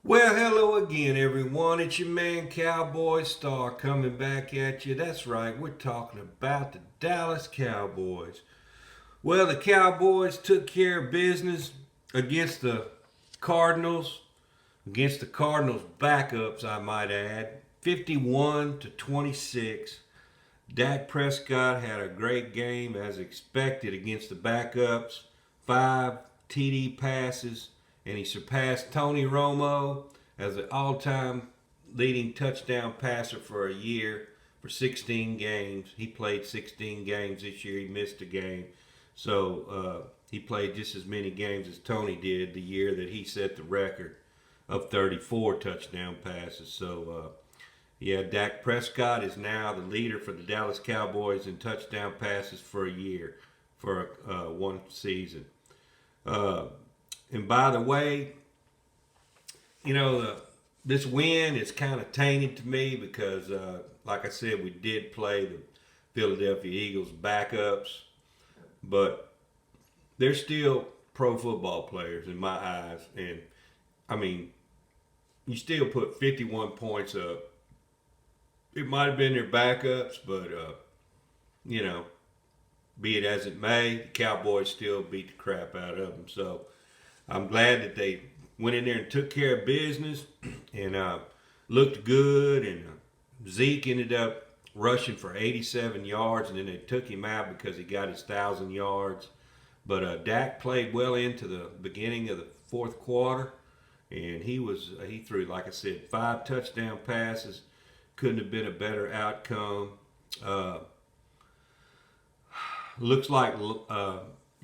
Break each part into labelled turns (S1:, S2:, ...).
S1: Well, hello again, everyone. It's your man, Cowboy Star, coming back at you. That's right, we're talking about the Dallas Cowboys. Well, the Cowboys took care of business against the Cardinals, against the Cardinals' backups, I might add, 51 to 26. Dak Prescott had a great game as expected against the backups. 5 TD passes, and he surpassed Tony Romo as the all-time leading touchdown passer for a year for 16 games. He played 16 games this year. He missed a game. So he played just as many games as Tony did the year that he set the record of 34 touchdown passes. So yeah, Dak Prescott is now the leader for the Dallas Cowboys in touchdown passes for a year, for one season. And by the way, this win is kind of tainted to me because, like I said, we did play the Philadelphia Eagles backups, but they're still pro football players in my eyes. And, I mean, you still put 51 points up. It might have been their backups, but, be it as it may, the Cowboys still beat the crap out of them. So I'm glad that they went in there and took care of business and looked good. And Zeke ended up rushing for 87 yards, and then they took him out because he got his 1,000 yards. But Dak played well into the beginning of the fourth quarter, and he threw, like I said, 5 touchdown passes. Couldn't have been a better outcome. Looks like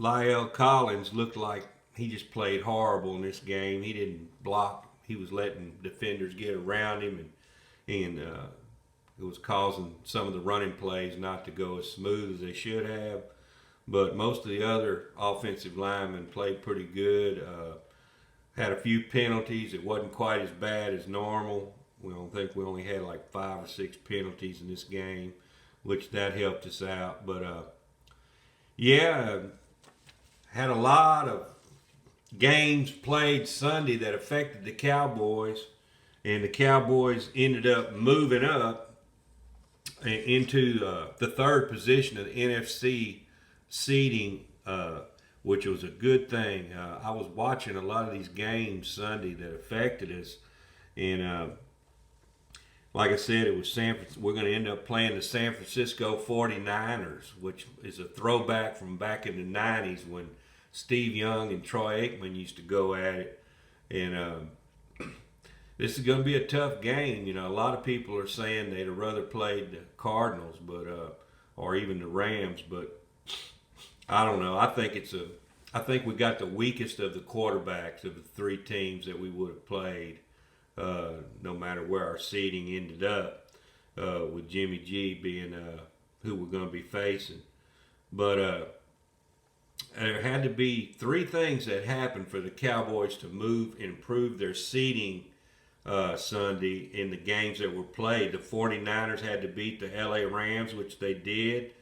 S1: La'el Collins looked like he just played horrible in this game. He didn't block. He was letting defenders get around him, and it was causing some of the running plays not to go as smooth as they should have. But most of the other offensive linemen played pretty good. Had a few penalties. It wasn't quite as bad as normal. We only had like 5 or 6 penalties in this game, which that helped us out. But yeah, had a lot of games played Sunday that affected the Cowboys, and the Cowboys ended up moving up into the third position of the NFC seeding, which was a good thing. I was watching a lot of these games Sunday that affected us, and like I said, it was we're going to end up playing the San Francisco 49ers, which is a throwback from back in the 90s when Steve Young and Troy Aikman used to go at it. And this is going to be a tough game. A lot of people are saying they'd have rather played the Cardinals, or even the Rams, but I don't know. I think we got the weakest of the quarterbacks of the 3 teams that we would have played. No matter where our seeding ended up, with Jimmy G being who we're going to be facing. But there had to be 3 things that happened for the Cowboys to move and improve their seeding Sunday in the games that were played. The 49ers had to beat the LA Rams, which they did.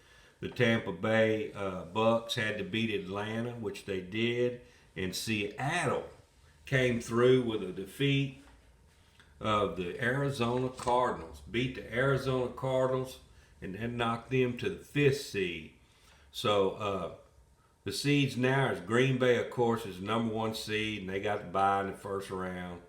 S1: The Tampa Bay Bucks had to beat Atlanta, which they did. And Seattle came through with a defeat of the Arizona Cardinals. Beat the Arizona Cardinals and then knocked them to the 5th seed. So the seeds now is Green Bay, of course, is the number 1 seed, and they got to bye in the first round.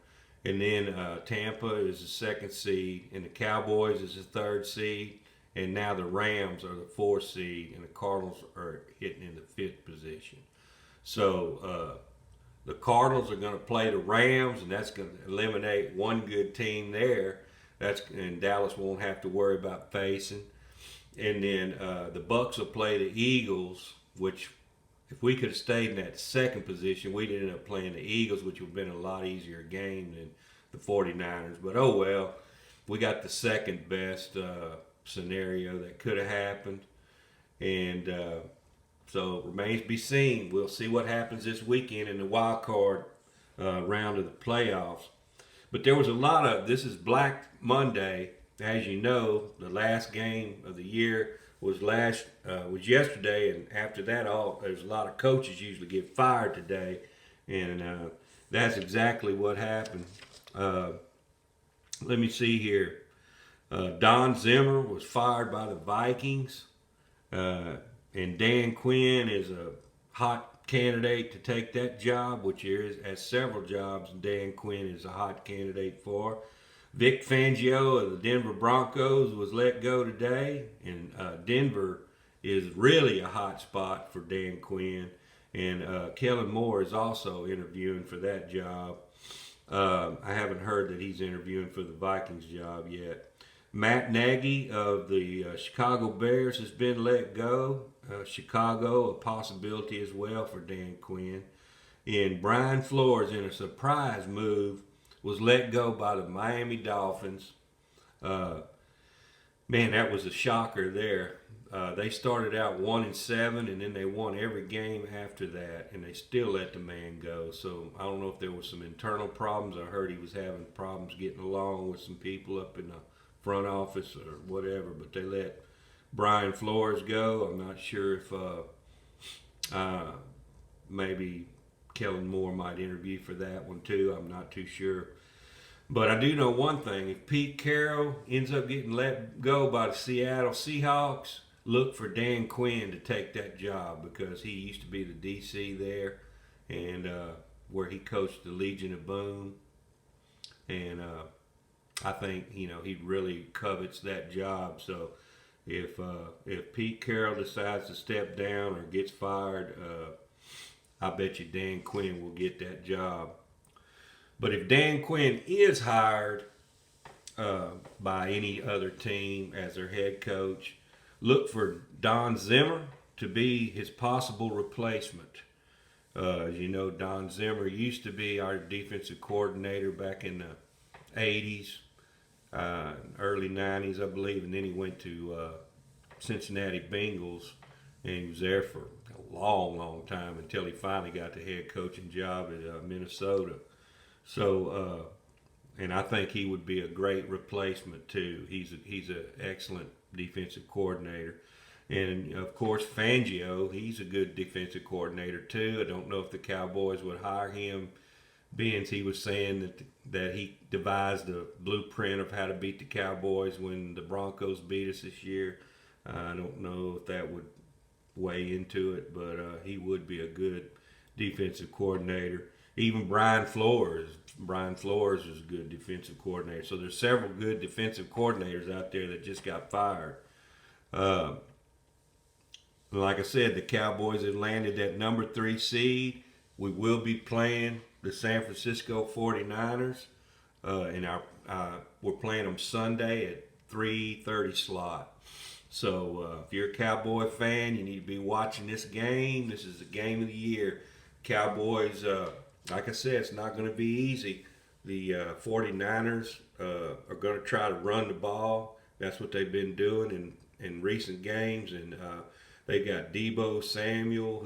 S1: And then Tampa is the 2nd seed, and the Cowboys is the 3rd seed, and now the Rams are the 4th seed, and the Cardinals are hitting in the 5th position. So the Cardinals are going to play the Rams, and that's going to eliminate one good team there. And Dallas won't have to worry about facing. And then the Bucks will play the Eagles, which if we could have stayed in that 2nd position, we'd end up playing the Eagles, which would have been a lot easier game than the 49ers. But oh well, we got the 2nd best scenario that could have happened. And so it remains to be seen. We'll see what happens this weekend in the wild card round of the playoffs. But there was this is Black Monday. As you know, the last game of the year was yesterday, and after that, there's a lot of coaches usually get fired today, and that's exactly what happened. Uh, Let me see here. Don Zimmer was fired by the Vikings, uh, and Dan Quinn is a hot candidate to take that job, which has several jobs. Dan Quinn is a hot candidate for. Vic Fangio of the Denver Broncos was let go today, and Denver is really a hot spot for Dan Quinn. And Kellen Moore is also interviewing for that job. I haven't heard that he's interviewing for the Vikings job yet. Matt Nagy of the Chicago Bears has been let go. Chicago, a possibility as well for Dan Quinn. And Brian Flores, in a surprise move, was let go by the Miami Dolphins. Uh, Man, that was a shocker there. They started out 1-7, and then they won every game after that, and they still let the man go. So I don't know if there was some internal problems. I heard he was having problems getting along with some people up in the front office or whatever, but they let Brian Flores go. I'm not sure if maybe Kellen Moore might interview for that one too. I'm not too sure. But I do know one thing. If Pete Carroll ends up getting let go by the Seattle Seahawks, look for Dan Quinn to take that job, because he used to be the DC there, and where he coached the Legion of Boom. And I think, he really covets that job. So if Pete Carroll decides to step down or gets fired, I bet you Dan Quinn will get that job. But if Dan Quinn is hired by any other team as their head coach, look for Don Zimmer to be his possible replacement. As you know, Don Zimmer used to be our defensive coordinator back in the 80s, early 90s, I believe, and then he went to Cincinnati Bengals, and he was there for a long, long time until he finally got the head coaching job at Minnesota. So, and I think he would be a great replacement too. He's an excellent defensive coordinator, and of course Fangio, he's a good defensive coordinator too. I don't know if the Cowboys would hire him, being he was saying that he devised a blueprint of how to beat the Cowboys when the Broncos beat us this year. I don't know if that would weigh into it, but he would be a good defensive coordinator. Even Brian Flores is a good defensive coordinator. So there's several good defensive coordinators out there that just got fired. Like I said, the Cowboys have landed that number 3 seed. We will be playing the San Francisco 49ers, and we're playing them Sunday at 3:30 slot. So if you're a Cowboy fan, you need to be watching this game. This is the game of the year. Cowboys, like I said, it's not going to be easy. The 49ers are going to try to run the ball. That's what they've been doing in recent games. And they got Deebo Samuel,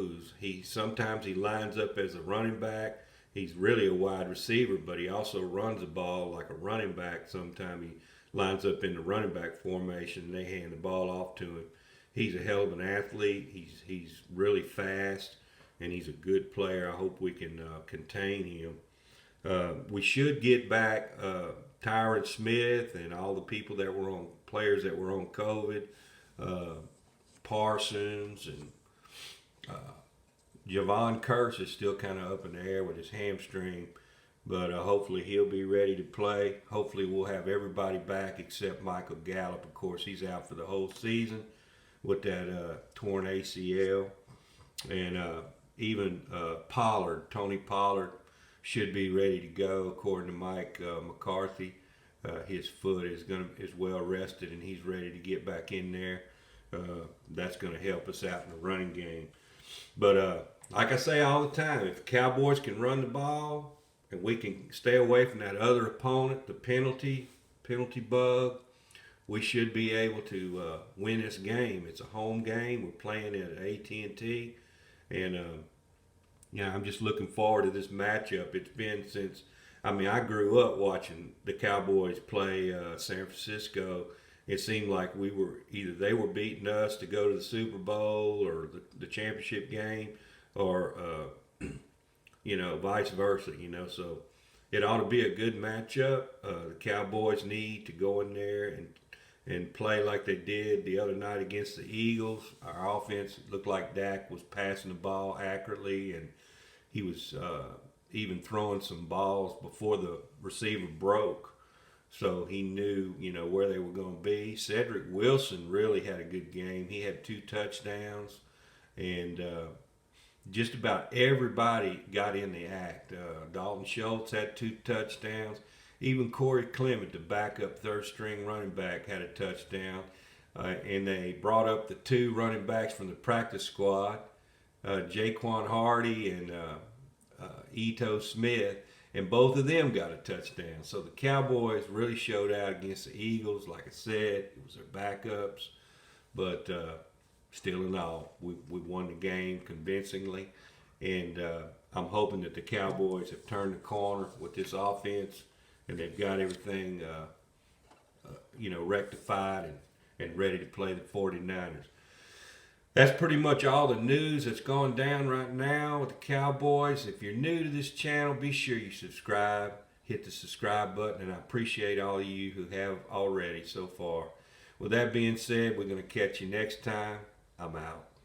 S1: sometimes he lines up as a running back. He's really a wide receiver, but he also runs the ball like a running back. Sometimes he lines up in the running back formation, and they hand the ball off to him. He's a hell of an athlete. He's really fast, and he's a good player. I hope we can contain him. We should get back Tyron Smith and all the people players that were on COVID, Parsons, and Javon Curse is still kind of up in the air with his hamstring, but hopefully he'll be ready to play. Hopefully we'll have everybody back except Michael Gallup. Of course, he's out for the whole season with that torn ACL. And even Tony Pollard, should be ready to go according to Mike McCarthy. His foot is well rested, and he's ready to get back in there. That's going to help us out in the running game. But like I say all the time, if the Cowboys can run the ball and we can stay away from that other opponent, the penalty bug, we should be able to win this game. It's a home game. We're playing at AT&T, and I'm just looking forward to this matchup. It's been I grew up watching the Cowboys play San Francisco. It seemed like they were beating us to go to the Super Bowl or the championship game, or vice versa. So it ought to be a good matchup. The Cowboys need to go in there and play like they did the other night against the Eagles. Our offense looked like Dak was passing the ball accurately, and he was even throwing some balls before the receiver broke. So he knew, where they were going to be. Cedric Wilson really had a good game. He had 2 touchdowns, and just about everybody got in the act. Dalton Schultz had 2 touchdowns. Even Corey Clement, the backup third-string running back, had a touchdown. And they brought up the 2 running backs from the practice squad, Jaquan Hardy and Ito Smith, and both of them got a touchdown. So the Cowboys really showed out against the Eagles. Like I said, it was their backups, but still in all, we won the game convincingly, and I'm hoping that the Cowboys have turned the corner with this offense, and they've got everything, rectified and ready to play the 49ers. That's pretty much all the news that's going down right now with the Cowboys. If you're new to this channel, be sure you subscribe. Hit the subscribe button, and I appreciate all of you who have already so far. With that being said, we're going to catch you next time. I'm out.